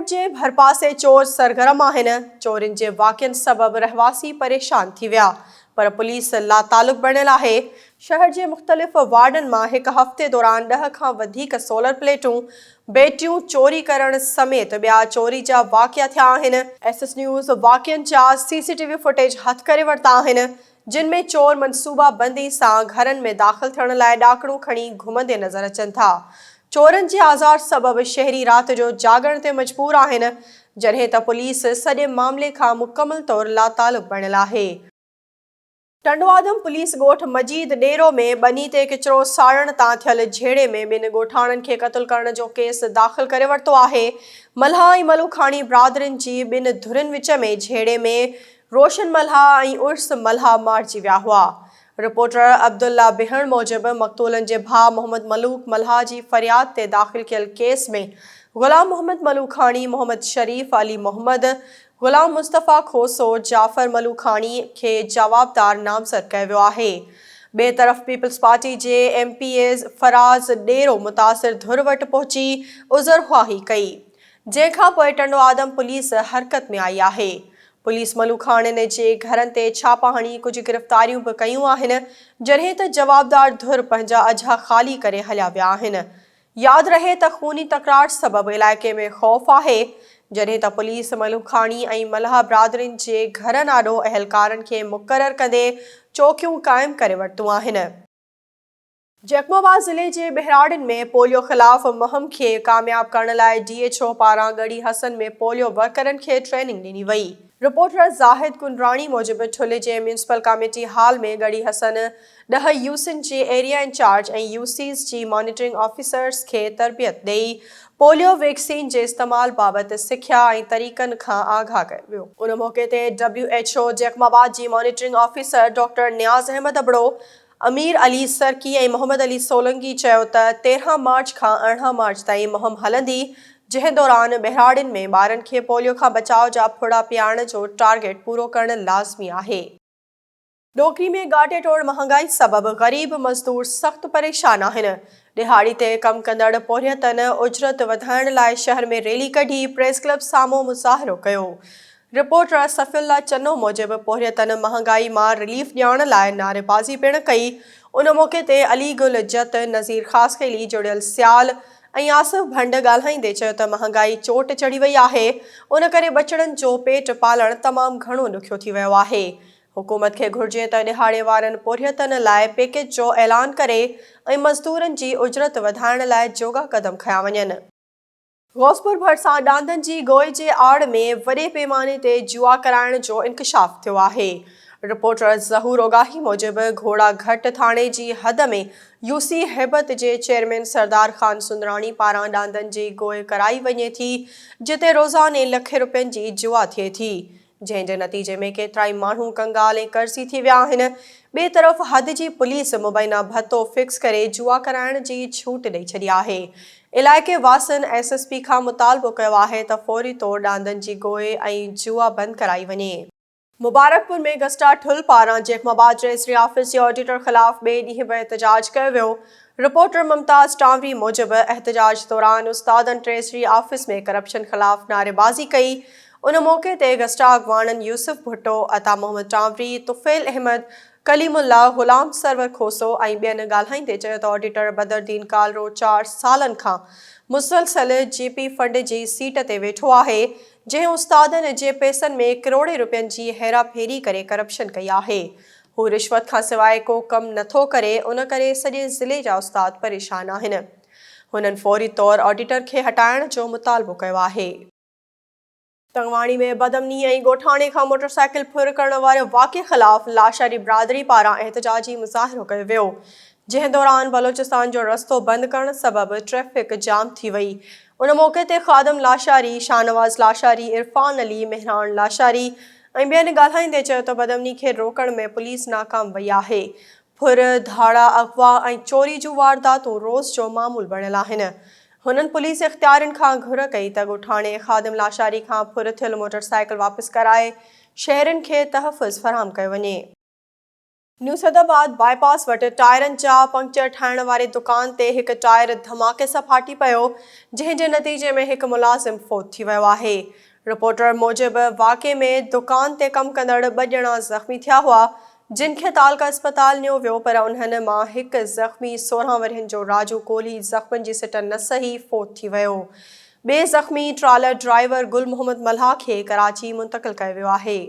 Beirut जे भरपासे चोर सरगर्म आहिनि। चोरिन जे वाक़िअनि सबबि रहवासी परेशान थी विया, पर पुलिस लातालुक बणियल आहे। शहर जे मुख़्तलिफ़ वार्डनि मां हिकु हफ़्ते दौरान 10 खां वधीक सोलर प्लेटूं, बैटरियूं चोरी करण समेत ॿिया चोरी जा वाक़िआ थिया आहिनि। SS न्यूज़ वाक़िअनि जा CCTV फुटेज हथ करे वरिता आहिनि, जिन में चोर मनसूबाबंदी सां घरनि में दाख़िल थियण लाइ ॾाकणूं खणी घुमंदे नज़र अचनि था। चोरनि जे आज़ार सबबि शहरी राति जो जागण ते मजबूर आहिनि, जॾहिं त पुलिस सॼे मामले खां मुकमल तौर लातालुक बणियल आहे। टंडवादम पुलिस ॻोठ मजीद डेरो में बनी ते किचिरो साड़ण तां थियल झेड़े में ॿिनि ॻोठाणनि खे क़त्ल करण जो केस दाख़िल करे वरितो आहे। मल्हा ऐं मलूखाणी बिरादरियुनि जी ॿिनि धुरियुनि विच में झेड़े में रोशन मल्हा ऐं उर्स मल्हा मारिजी विया हुआ। रिपोर्टर अब्दुल्ला बिहण मूजिबि मक़तूलनि जे भाउ मोहम्मद मलूक मल्हा जी फ़रियाद ते दाख़िल कयल केस में ग़ुलाम मोहम्मद मलूखाणी, मोहम्मद शरीफ अली मोहम्मद, ग़ुलाम मुस्तफ़ा खोसो, जाफ़र मलूखाणी खे जवाबदार नामज़द कयो वियो आहे। ॿिए तरफ़ पीपल्स पार्टी जे MPAs फराज़ डेरो मुतासिर धुर वटि पहुची उज़रख़्वाही कई, जंहिंखां पोइ टंडवादम पुलिस हरकत में आई आहे। पुलिस मलूखाणनि जे घरनि ते छापा हणी कुझु गिरफ़्तारियूं बि कयूं आहिनि, जॾहिं त जवाबदार धुर पंहिंजा अझा ख़ाली करे हलिया विया आहिनि। यादि रहे त खूनी तकरार सबबि इलाइक़े में ख़ौफ़ आहे, जॾहिं त पुलिस मलूखाणी ऐं मल्हा बिरादरियुनि जे घरनि आॾो अहलकारनि खे मुक़रर कंदे चौकियूं क़ाइमु करे वरितियूं आहिनि। जैकमाबाद ज़िले जे बहिराड़नि में पोलियो ख़िलाफ़ मुहिम खे कामयाब करण लाइ DHO पारां गड़ी हसन में पोलियो वर्करनि खे ट्रेनिंग ॾिनी वई। रिपोर्टर ज़ाहिद कुंडराणी मूजिबि ठुले जे म्यूनिसिपल कमेटी हाल में गड़ी हसन 10 यूसिन जे एरिया इंचार्ज ऐं UCs जी मॉनिटरिंग ऑफिसर्स खे तरबियत ॾेई पोलियो वैक्सीन जे इस्तेमाल बाबति सिख्या ऐं तरीक़नि खां आगाह कयो वियो। उन मौक़े ते WHO जैकमाबाद जी monitoring officer doctor Niaz Ahmed Abro, Amir Ali Sarki ऐं मोहम्मद अली सोलंकी चयो त 13 मार्च खां 18 मार्च ताईं मुहिम हलंदी, जंहिं दौरान बहिराड़नि में ॿारनि खे पोलियो खां बचाव जा फुड़ा पीआरण जो टारगेट पूरो करणु लाज़मी आहे। डोकरी में गाटे तोड़ महांगाई सबबि ग़रीब मज़दूर सख़्तु परेशान आहिनि। दिहाड़ी ते कमु कंदड़ पोरियतनि उजरत वधाइण लाइ शहर में रैली कढी प्रेस क्लब साम्हूं मुज़ाहिरो कयो। रिपोर्टर सफ़ियुल्लाह चन्नो मूजिबि पोरियतनि महांगाई मां रिलीफ ॾियारण लाइ नारेबाज़ी पिणु कई। उन मौक़े ते अली गुल जत, नज़ीर ख़ासकैली जुड़ियल सियाल ऐं आसिफ भंड ॻाल्हाईंदे चयो त महांगाई चोट चढ़ी वई आहे, उन करे बचड़नि जो पेट पालणु तमामु घणो ॾुखियो थी वियो आहे। हुकूमत खे घुर्जे त ॾिहाड़े वारनि पोरियतनि लाइ पैकेज जो ऐलान करे ऐं मज़दूरनि जी उजरत वधाइण लाइ जोगा क़दम खंया वञनि। ग़ौसपुर भरिसां ॾांदनि जी गोई जे आड़ में वॾे पैमाने ते जुआ कराइण जो इंकशाफ थियो आहे। रिपोर्टर ज़हूर ओगाही मूजिबि घोड़ाघट थाणे जी हद में UC हैबत जे चेयरमैन सरदार ख़ान सुंदराणी पारां ॾांदनि जी गोई कराई वञे थी, जिते रोज़ाने लखे रुपयनि जी जुआ थिए थी, जंहिं जे नतीजे में केतिराई माण्हू कंगाल ऐं कर्ज़ी थी विया आहिनि। ॿिए तरफ़ हद जी पुलिस मुबैना भत्तो फिक्स करे जुआ कराइण जी छूट ॾेई छॾी आहे। इलाइक़े वासियुनि SSP खां मुतालबो कयो आहे त फ़ौरी तौर ॾांदनि जी गोई ऐं जुआ बंदि कराई वञे। मुबारकपुर में गस्टा ठुल पारां जैकमाबाद रजिस्ट्री ऑफिस जे ऑडिटर ख़िलाफ़ ॿिए ॾींहुं बि एहतजाज कयो वियो। रिपोर्टर मुमताज़ टांवरी मूजिबि एहतजाज दौरान उस्तादनि रजिस्ट्री ऑफिस में करप्शन ख़िलाफ़ नारेबाज़ी कई। उन मौक़े ते गस्टा अॻवाननि यूसुफ भुट्टो, अता मोहम्मद टांवरी, तुफ़ैल अहमद, कलीमुल्लाह, ग़ुलाम सरवर खोसो ऐं ॿियनि ॻाल्हाईंदे चयो त ऑडिटर बदरुद्दीन कालरो 4 सालनि खां मुसलसल GP फंड जी सीट ते वेठो आहे, जंहिं उस्तादनि जे पैसनि में किरोड़े रुपयनि जी हेराफेरी करे करप्शन कई आहे। हू रिश्वत खां सवाइ को कमु नथो करे, उन करे सॼे ज़िले जा उस्ताद परेशान आहिनि। हुननि फ़ौरी तौर ऑडिटर खे हटाइण जो मुतालबो कयो आहे। तंगवाणी में बदमनी ऐं ॻोठाणे खां मोटरसाइकिल फुर करण वारे वाक़े ख़िलाफ़ लाशारी बिरादरी पारां एहतजाजी मुज़ाहिरो कयो वियो, जंहिं दौरान बलोचिस्तान जो रस्तो बंदि करण सबबि ट्रैफ़िक जाम थी वई। उन मौक़े ते ख़ादम लाशारी, शाहनवाज़ लाशारी, इरफान अली, मेहरान लाशारी ऐं ॿियनि ॻाल्हाईंदे चयो त बदमनी खे रोकण में पुलिस नाकाम वई आहे। फुर, धाड़ा, अगवा ऐं चोरी जूं वारदातूं रोज़ जो मामूल बणियल आहिनि। हुननि पुलिस इख़्तियारनि खां घुर कई त ॻोठाणे ख़ादिम लाशारी खां फुर थियल मोटरसाइकिल वापसि कराए शहरनि खे तहफ़ुज़ फ़राहम कयो वञे। न्यू सैदाबाद बाईपास वटि टायरनि जा पंक्चर ठाहिण वारी दुकान ते हिकु टायर धमाके सां फाटी पियो, जंहिं जे नतीजे में हिकु मुलाज़िम फ़ौत थी वियो आहे। रिपोर्टर मूजिबि वाक़े में दुकान ते कमु कंदड़ 2 ॼणा ज़ख़्मी थिया हुआ, जिन खे तालका अस्पताल नियो वियो, पर उन्हनि मां हिकु ज़ख़्मी 16 वरियनि जो राजू कोहली ज़ख़्मनि जी सिट न सही फ़ौत थी वियो। ॿिए ज़ख़्मी ट्रालर ड्राइवर गुल मोहम्मद मल्हा खे कराची मुंतक़िल कयो वियो आहे।